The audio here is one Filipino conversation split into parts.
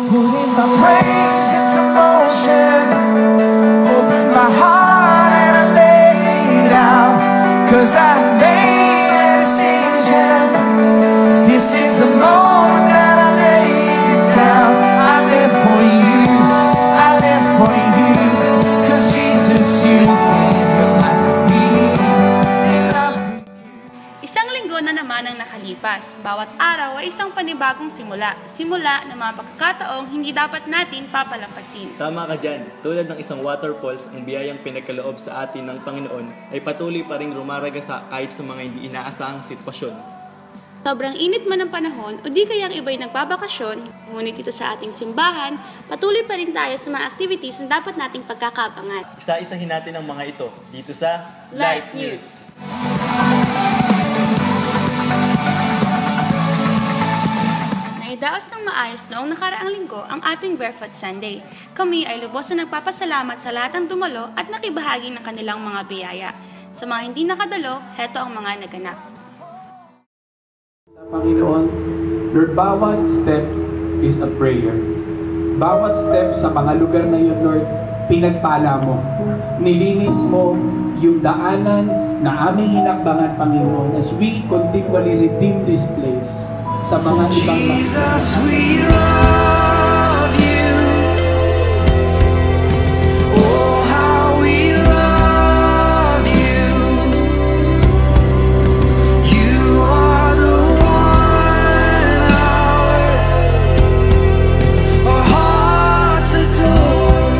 Putting my praise into motion, open my heart and I lay it out, 'cause I made a decision. This is the moment that I lay it down. I live for you, I live for you, 'cause Jesus, you gave your life for me. Isang linggo na naman ang nakalipas. Bawat araw ay isang panibagong simula. Simula ng mga pagkakataong hindi dapat natin papalampasin. Tama ka dyan. Tulad ng isang waterfalls, ang biyayang pinagkaloob sa atin ng Panginoon ay patuloy pa rin rumaragasa kahit sa mga hindi inaasahang sitwasyon. Sobrang init man ng panahon o di kayang iba'y nagbabakasyon, ngunit dito sa ating simbahan, patuloy pa rin tayo sa mga activities na dapat nating pagkakabangan. Isa-isahin natin ang mga ito dito sa Life News. Naidaos ng maayos noong nakaraang linggo ang ating Barefoot Sunday. Kami ay lubos na nagpapasalamat sa lahat ng dumalo at nakibahagi ng kanilang mga biyaya. Sa mga hindi nakadalo, heto ang mga naganap. Sa Panginoon, Lord, bawat step is a prayer. Bawat step sa mga lugar na yun, Lord, pinagpala mo. Nilinis mo yung daanan na aming hinakbangan, Panginoon, as we continually redeem this place sa mga ibang Jesus, we love you. Oh, how we love you. You are the one our hearts adore.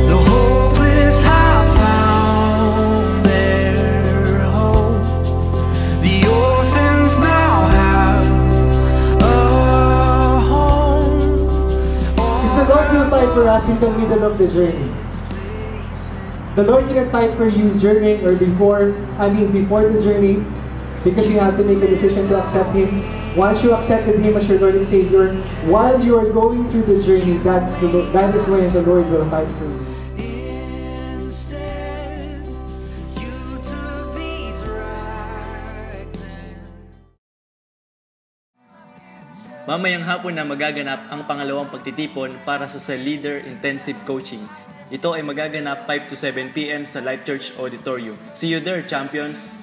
The hopeless have found their hope. The orphans now have a home. Is the Lord will fight for us in the middle of the journey? The Lord didn't fight for you during or before the journey, because you have to make a decision to accept Him. Once you accepted Him as your Lord and Savior, while you are going through the journey, that is when the Lord will fight for you. Instead, you took these rags and Mamayang hapon na magaganap ang pangalawang pagtitipon para sa Leader Intensive Coaching. Ito ay magaganap 5 to 7 p.m. sa Life Church Auditorium. See you there, champions!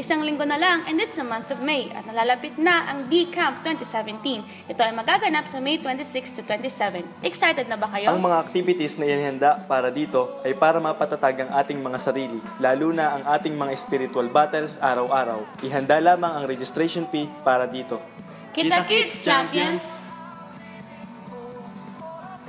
Isang linggo na lang and it's the month of May at nalalapit na ang D-Camp 2017. Ito ay magaganap sa May 26 to 27. Excited na ba kayo? Ang mga activities na inihanda para dito ay para mapatatag ang ating mga sarili, lalo na ang ating mga spiritual battles araw-araw. Ihanda lamang ang registration fee para dito. Kita-kits, champions!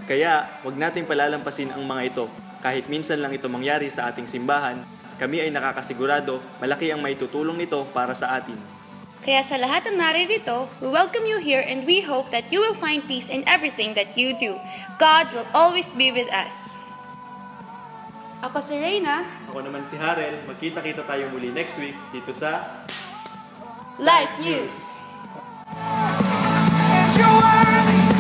Kaya, huwag nating palalampasin ang mga ito. Kahit minsan lang ito mangyari sa ating simbahan, kami ay nakakasigurado malaki ang maitutulong nito para sa atin. Kaya sa lahat ng naririto, we welcome you here and we hope that you will find peace in everything that you do. God will always be with us. Ako si Reyna. Ako naman si Harel. Magkita-kita tayo muli next week dito sa Life News. you're worthy.